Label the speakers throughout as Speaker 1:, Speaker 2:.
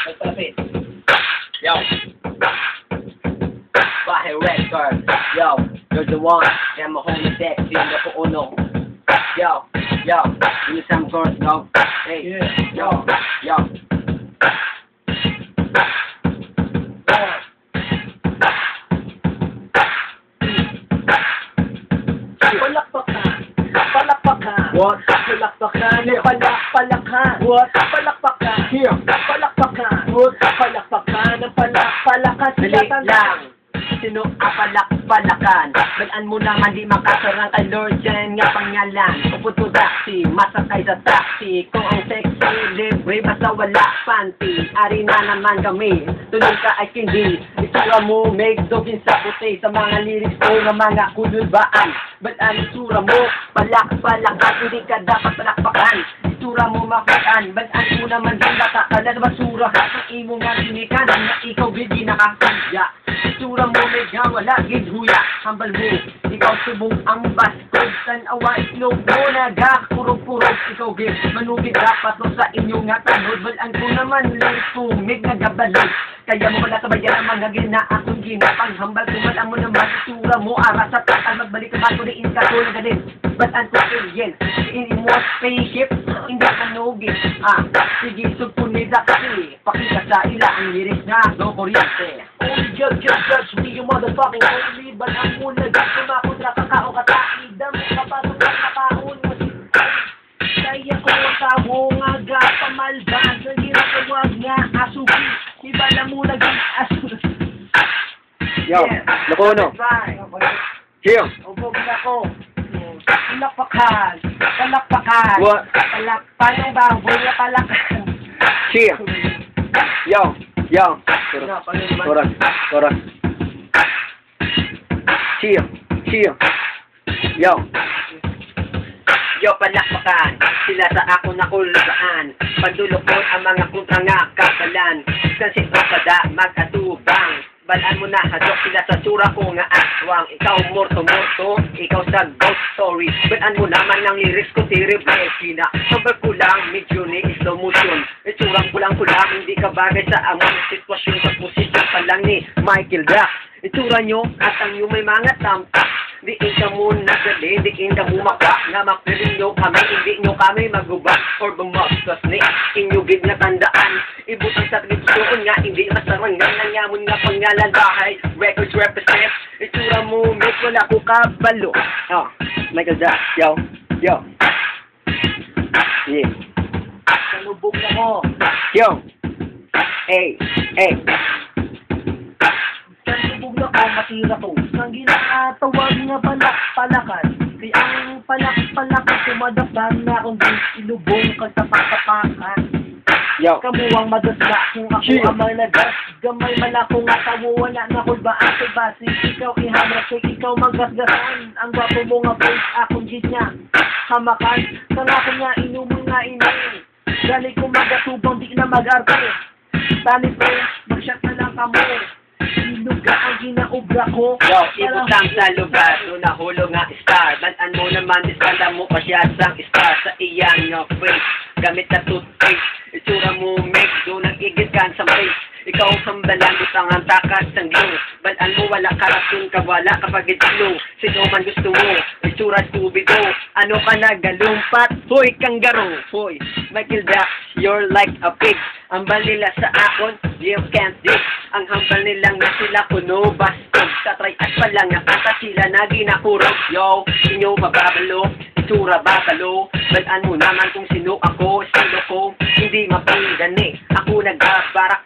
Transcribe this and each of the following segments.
Speaker 1: Nagpalapit. Yo. Bahay record. Yo. You're the one. Kaya mo home deck. Sino ko uno. Yo. Yo. Give me some chords, no? Hey.
Speaker 2: Yeah.
Speaker 1: Yo. Yo.
Speaker 2: Palakpakan. Palakpakan.
Speaker 1: What?
Speaker 2: Palakpakan. Palakpakan.
Speaker 1: What?
Speaker 2: Palakpakan.
Speaker 1: Here.
Speaker 2: Palakpakan.
Speaker 1: What?
Speaker 2: Palakpakan. Palakpakan.
Speaker 1: Dali lang. Sino apalak-palakan? Balaan mo naman di makasarang kay Lord Jen nga pangalan. Uputo taxi, masakay sa taxi. Kung ang sexy, libre, basta wala panty. Ari na naman kami, tulong ka ay kindi. Isura mo, make dogin sa puti. Sa mga lyrics ko ng mga kululbaan. Balaan isura mo, palak-palakan. Hindi ka dapat palakpakan. Isura mo makuhaan. Balaan mo naman din nakakalan. Basura ka sa imo nga tinikan. Na ikaw hindi nakakaya. Isura mo mega wala gid huya. Hambal mo, ikaw subong ang baskog. Tanawa itlog mo nagakakurog-kurog. Ikaw gid manugid dapat no sa inyo nga tanod. Balaan ko naman lang tumig nagabalog. Kaya mo wala sabayan ang mga ginaakong ginapanghambal. Kumalaan mo naman isura mo ara sa takal. Magbalik ka ba ko ni inka ko na galing. Balaan ko alien. In mo spaceship, hindi ka nugid. Sige sugpunid kasi. Pakita sa ila ang lyrics nga no kuryente.
Speaker 2: Only judge me, you motherfucking only. Balang mo na dito makontra kakao kataid. Damo kapasok ang nakaon mo si kaya ko ang tao nga gapamalban. Nang ginagawag nga asuki. Ibala mo na asuki.
Speaker 1: Yo, lako no. Here.
Speaker 2: Ubog na ko. Palakpakan. Palakpakan.
Speaker 1: What?
Speaker 2: Palakpan ang baboy na palakan.
Speaker 1: Here. Yo. Yo. Correct. Here. Yo. Yo, palakpakan. Sila sa ako nakulaan. Pandulokon ang mga kontra nga kapalan. Kasi ito sada mag-atubang. Balaan mo na hadok sila sa tsura ko nga aswang. Ikaw morto-morto, ikaw sa ghost story. Balaan mo naman ng lyrics ko terrible. Sina, sabay ko lang, medyo ni slow motion. Itsurang kulang-kulang, hindi ka bagay sa among sitwasyon. Sa posisyon pa lang ni Michael Jack. Itsura nyo at ang yung may mga tampak. Diin ka mo nagali, diin ka mo maka. Nga mapirin nyo kami, hindi nyo kami magubak or bumastos ni inyo gid nga tandaan. Ibutang sa tradisyon nga, hindi masarangan. Nanyamon nga pangalan bahay, records represent. Itsura mo, make wala ko kabalo. Oh, Michael Jack, yo. Yeah.
Speaker 2: Salubog na ko.
Speaker 1: Yo. Hey.
Speaker 2: Salubog na ko, matira ko. Nang ginatawag nga palakpalakan. Kaya ang palakpalakan, sumadapdan na kung di ilubong kagtapak-tapakan.
Speaker 1: Yo.
Speaker 2: Kamuwang magasla kung ako ang malagas. Gamay malako nga tawo, wala na kung ba ate basi. Ikaw ihamras kay ikaw magasgasan. Ang gwapo mo nga face, akong gid niya. Hamakan, sana ko nga inumon nga inumin. Dali ko magatubang, di na mag-arte. Tani ko, mag-shot na lang kamo. Iluga ang ginaubra ko.
Speaker 1: Yo, ibutang sa lugar, no nahulog nga star. Balaan mo naman, iskanda mo pa siya sang star. Sa iyang nga face, gamit na toothpaste. Itsura mo make, do nagigit ka sa face. Ikaw sambalan, butang ang takas sang glue. Balaan mo, wala karatun ka, wala kapag itlo. Sino man gusto mo, itsura stupido. Ano ka nagalumpat? Hoy, kangaroo. Hoy, Michael Jack, you're like a pig. Ang bal nila sa akon, you can't dig. Ang hambal nilang na sila kuno bastog. Sa try-at pa lang nakata sila na ginakurog. Yo, inyo mababalo, itsura batalo. Balaan mo naman kung sino ako, estilo ko. Hindi mapinggan eh. Ako nagabarak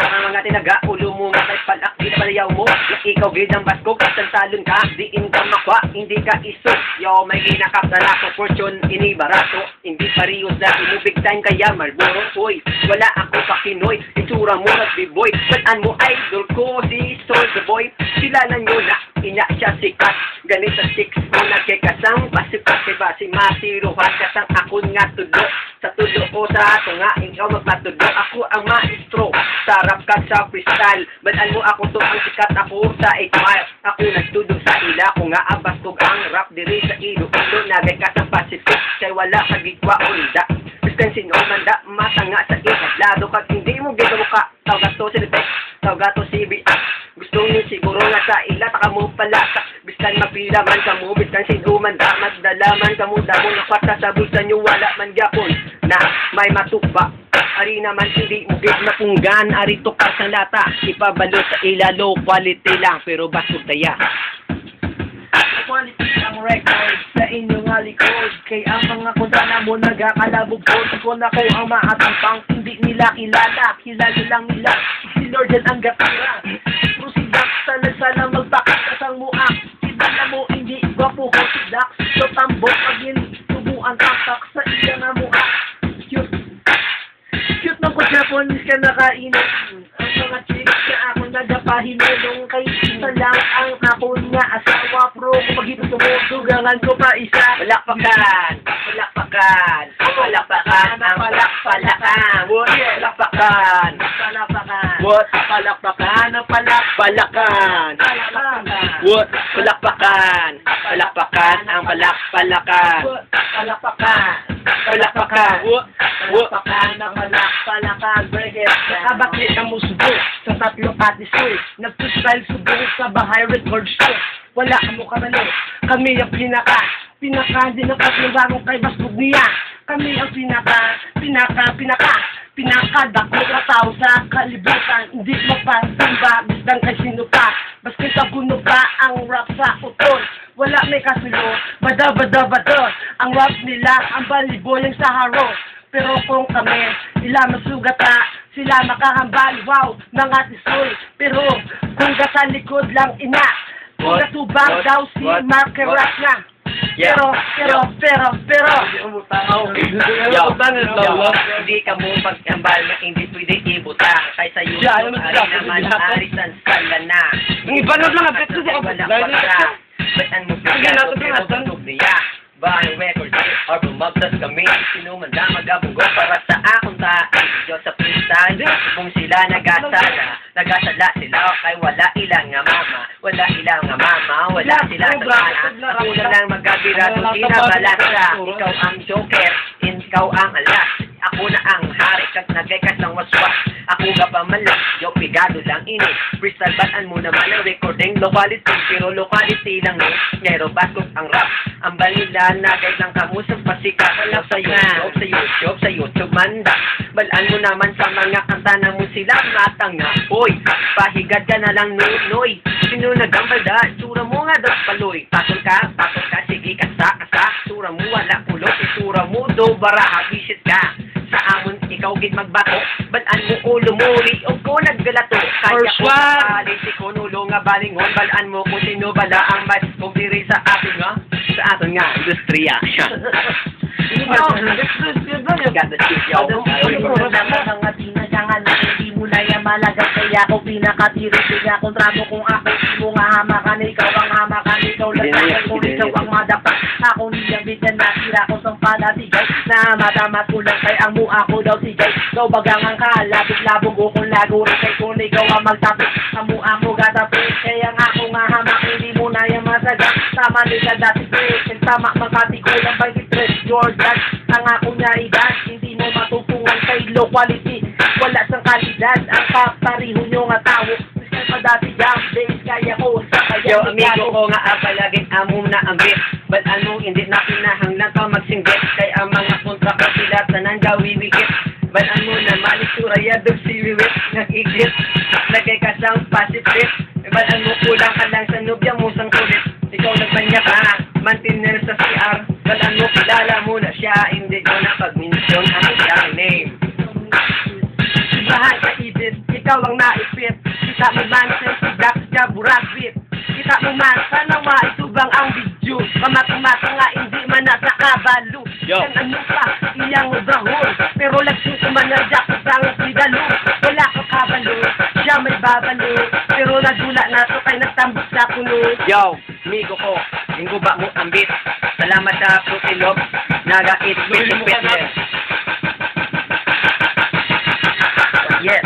Speaker 1: ang mga tinaga. Ulo mo matay palak, di na palayaw mo. Na ikaw gid ang baskog, at salon ka. Diin ka makwa, hindi ka iso. Yo, may ginakap na lako, fortune, inibarato. Hindi parehos na inubig time kaya Marlboro. Hoy, wala ako sa Pinoy. Itsura mo na B-boy. Balaan mo idol ko, si Soul the Boy. Kilala nyo na, ina siya sikat. Ganit sa chicks mo nagkikasang basi-basi masiruhan kasang ako nga tulo. Sa tulo ko sa ato nga, ikaw magpatulo. Ako ang maestro, sarap ka sa freestyle. Balaan mo ako to ang sikat, ako sa 8 mile. Ako nagtudo sa ila, ko nga abastog ang rap diri sa ilo. Nagay ka sa Pacific, kay wala kagigwa o hindi. Bisan sinumanda, matanga sa ikablado kag hindi mo ginawa ka. Tawag to si Lipek, tawag to si B.A. Gusto niyo siguro nga sa ila, taka mo pala sa bistan mapila man ka mo, bistan sinumanda, magdalaman ka mo, damo na kwarta sa bulsa niyo, wala man gapon na may matuba. Ari naman hindi mo gid na punggan, ari tukar sa lata, ipabalo sa ila, low quality lang, pero basog taya.
Speaker 2: Quality ang record sa inyong alikod. Kay ang mga kundana mo nagkakalabog-bod. Kung ako ang maatapang hindi nila kilala, kilala lang nila si Lord yan ang gatira. Pero si Dax sana magpakita sa muak. Kilala mo hindi gwapo ko si Dax. So tambok pagin tubuan tatak sa iya nga muak. Cute ng ko Japanese ka nakainom. Ang mga chicks na ako nagpahinulong kay isa lang ang ako nga asawa. Pro kung mag-ipot mo, dugangan ko pa isa.
Speaker 1: Palakpakan, palakpakan, palakpakan, ang palakpalakan. Palakpakan,
Speaker 2: Palakpakan.
Speaker 1: what? Palakpakan, ang palakpalakan. What? Palakpakan, palakpakan, ang palakpalakan.
Speaker 2: Palakpakan.
Speaker 1: Palakpakan, what?
Speaker 2: Palakpakan na palakpalakan. Break it. Nakabakit ang musbo sa tatlo patisoy. Nag-freestyle subong sa bahay record show. Wala mo kamali. Kami ang pinaka. Hindi na paglabang kay Basbog niya. Kami ang pinaka dako na tao sa kalibutan. Hindi mapasimba, bisang kay sino pa. Baski sa puno pa ang rap sa utol. Wala may kasulo, bada. Ang rap nila, ang baliboyang sa haro. Pero kung kami, sila masugata, sila makahambal, wow, mga tisoy. Pero kung sa likod lang ina, kung katubang daw si Markerat na. Pero,
Speaker 1: hindi ka mo pag-ambal na hindi pwede ibutang. Kaysa yun, ari naman, arisan skala na.
Speaker 2: Ibanod lang, abet ko
Speaker 1: wala pa ka. Batan mo pigado, pero busog niya. Bahay record, or bumagtas kami. Sinumanda, magabunggo para sa akong tayo. Diyos sa freestyle, kung sila nagasala sila, kay wala ilang nga mama. Wala ilang nga mama, wala sila sa kana. Ako na lang magkabirado, kinabalasa. Ikaw ang joker, ikaw ang alas. Ako na ang hari, kag nagaykas ng waswas. Ako nga pamalas, yo pigado lang ini. Freestyle bataan mo naman ang recording, locality, pero locality lang eh. Pero baskog ang rap, ang balila nagay lang kamusap pasikat lang sa YouTube manda. Balaan mo naman sa mga kanta na mo sila matanga. Hoy, pahigad ka na lang nunoy. Sino nagambada, tsura mo nga daw paloy. Patol ka, sige kasa. Tsura mo wala kulot, tsura mo do bara habisit ka. Sa amon ikaw gid magbato, balaan mo ulo mo o ko naggalato. Kaya ko kalit ko nulo nga balingon, balaan mo kung sino bala ang mas kung diri sa atin nga. Sa aton nga industriya.
Speaker 2: Mga tinasangan na hindi mo na yung malaga. Kaya ako pinakatiri. Kaya kontramo kung ako mo nga hamakan. Ikaw ang hamakan. Ikaw lang kung ikaw ang madapat. Ako niyang bitan na tira ko sa palatigay. Na matamat ko lang kay ang mua ko daw sigay. Ikaw bagang ang kalabit-labog ko kung lago rin kay kung ikaw ang magtapit. Ang mua ko gatapit. Kaya nga ako nga hamak. Hindi mo na yung masaga. Tama nila dati ko. Tama makati ko lang by the stress. Jordan, ang ako niya idas. Hindi mo matutungan kay low quality. Wala sang kalidad. Ang papariho nyo nga tao. Gusto pa dati jam base. Kaya ko sa kaya.
Speaker 1: Yo, amigo ko nga palaging amo na ang bit. Ba't ano, hindi na kinahanglan ka magsinggit. Kaya ang mga kontra ka sila tanan gawiwikit. Ba't ano naman isuraya dog si Wiwit. Nag-igit, lagay ka sa positive. Ba't ano kulang ka lang sa nubya mo sang kulit. Ikaw nagbanya ka, mantiner sa CR. Ba't ano kilala mo na siya. Hindi ko na pag-mention ang siyang name.
Speaker 2: Bahay sa ibit, ikaw ang naipit. Kita mo man sa sidak siya buragbit. Kita mo man, sana maitubang ang video. Mamatang-mata nga, hindi man nasa kabalo. Yan ano pa, iyang obrahol. Pero lagsin ko man ang jacket ang sigalo. Wala ko kabalo, siya may babalo. Pero nagula na to kay nagtambok sa kuno.
Speaker 1: Yo, amigo ko, linggo ba mo ang beat? Salamat sa Frutilog, nagait fitness. Yes.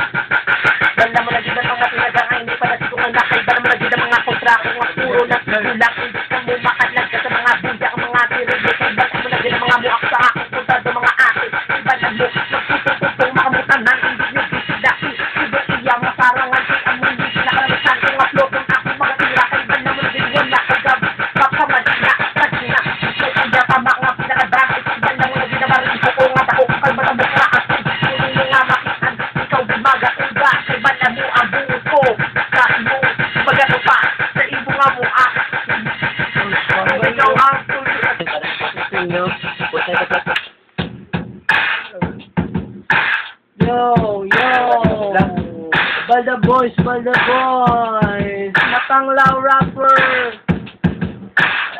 Speaker 2: Dala mo na din ang mga pinagangay, hindi pa natin kung nakay. Dala mo na din ang mga kontra kung ang puro nagtulak. Hindi ka mo makalag ka sa mga budak, mga tiro. Dala mo na din ang mga muak sa akin, punta do mga akin. Iba na Balda boys, Matanglaw rapper.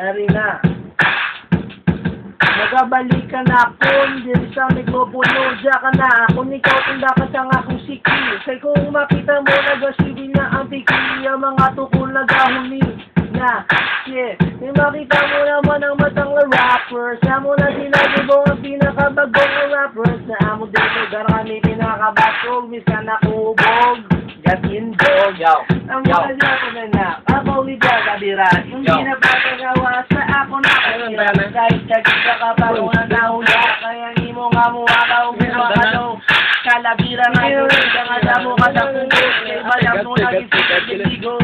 Speaker 2: Ari na. Nagabalikan ako, hindi sa mikropono, diya ka na. Kung ikaw tunda ka sa akong siki. Kaya kung makita mo, nagasibi na ang piki. Ang mga tukol nagahuli na. Yeah, may makita mo naman ang matanglaw rapper. Sa mo na sinabi ang pinakabagong na rapper. Sa amo din lugar kami pinakabasog. Misan nakubog. Gatindog. Ang mga niya ko na ako liga kabiran. Hindi na patagawa sa ako na kabiran. Kahit kagisa ka pa kung nahula. Kaya hindi mo nga mukha ka umuha ka daw. Kalabiran na yun. Kaya nga mo ka sa pungkot. Kaya balang mo nag-isigo.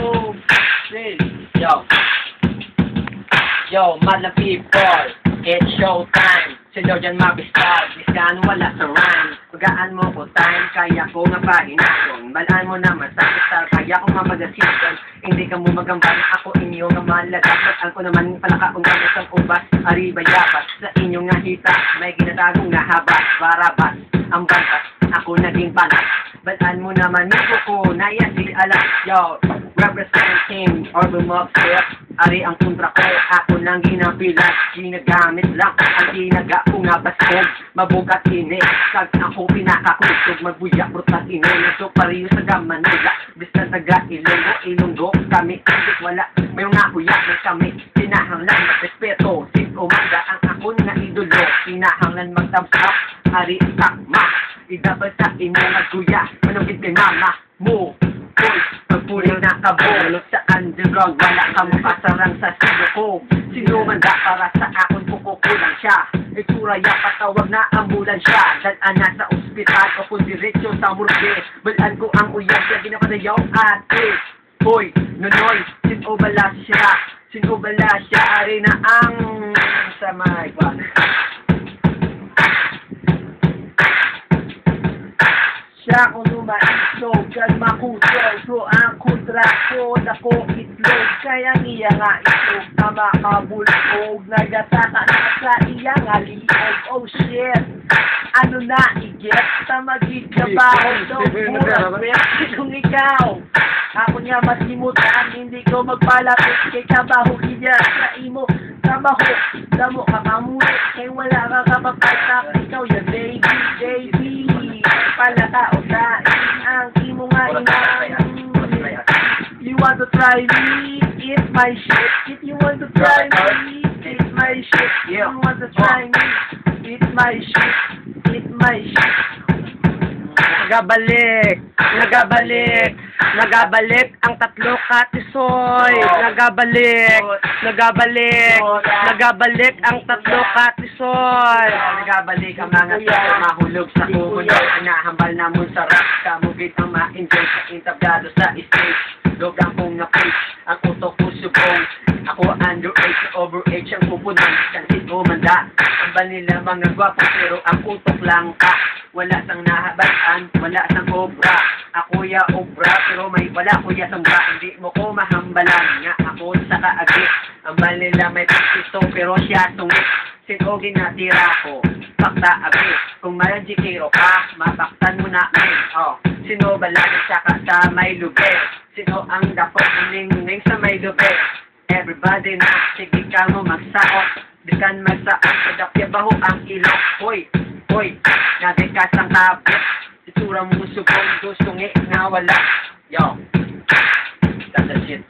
Speaker 1: Yo, madlang people, it's showtime. Sino dyan mabistal, diskan wala sa rhyme. Pagaan mo ko time, kaya ko nga pahinakon. Balaan mo naman sa kristal, kaya ko mamagasigan. Hindi ka mo magambal, ako inyo nga malagas. Bataan ko naman palaka kung gamit ang ubas. Arriba yapas, sa inyo nga hita, may ginatagong nga habas. Barabas, ang bantas, ako naging bantas. Balaan mo naman nito ko, naya si alas. Yo, representing Urban Mob Step. Ari ang kontra ko, ako nang ginapilas. Ginagamit lang ang ginaga ko nga basog. Mabugat init, kag ako pinakakusog. Magbuyak brutal ino, naso pariyo sa Manila. Bista taga Ilonggo, kami kahit wala. May mga huyak na kami, pinahanglan magrespeto. Sin umaga ang ako na idolo. Pinahanglan magtamsak, ari takma. Idapal sa inyo nagkuya, manungkit kay mama mo. Boy, pagpuling na kabulot sa underground. Wala ka makasarang sa silo ko. Sino man da para sa akon kukukulang siya. Itsura ya patawag na ambulansya. Dalaan na sa ospital o kung diretsyo sa murge. Balaan ko ang uyag sa ginapadayaw ate. Hoy, nonoy, sino bala siya? Sino bala siya? Ari na ang sa may kwan.
Speaker 2: Siya kung lumaitlog, kag makusog. So ang kontra ko, dako itlog. Kaya iya nga itlog, tama kabulog. Nagataka na sa iya nga liog. Oh shit, ano na iget? Tamagig ka ba? So mura, kung ikaw ako nga masimutan, hindi ko magpalapit. Kay kabaho iya sa imo. Kabaho, damo ka pamulit. Kay wala ka kapagpatak. Ikaw yan baby. Palata o kain ang imo nga inang. You want to try me? Eat my shit. If you want to try me, eat my shit. If you want to try me, eat my shit. Eat my shit.
Speaker 1: Nagabalik ang tatlo katisoy. Nagabalik ang tatlo katisoy. Nagabalik ang mga tao mahulog sa kumunod. Nahambal na mo sa rap, kamugit ang ma-enjoy sa intablado sa stage. Logang kong na-page, ang utok ko subong. Ako underage, overage ang pupunan. Kansit ko manda, ang nila mga gwapo pero ang utok lang ka. Wala sang nahabatan, wala sang obra. Ako ya obra, pero may wala ko ya sang bra. Hindi mo ko mahambalan nga ako sa kaagit. Ang nila may pagkito, pero siya sungit. Sino ginatira ko, pakta agit. Kung malanjikiro ka, mapaktan mo na oh. Sino balagay sa may lugar? Sino ang dapot ning sa may lugar? Everybody na, sige ka mo magsaot. Bisan magsaot, kadakya baho ang ilok. Hoy, nagikas ang kapit. Itsura mo subong, gusto nga wala. Yo, that's the shit.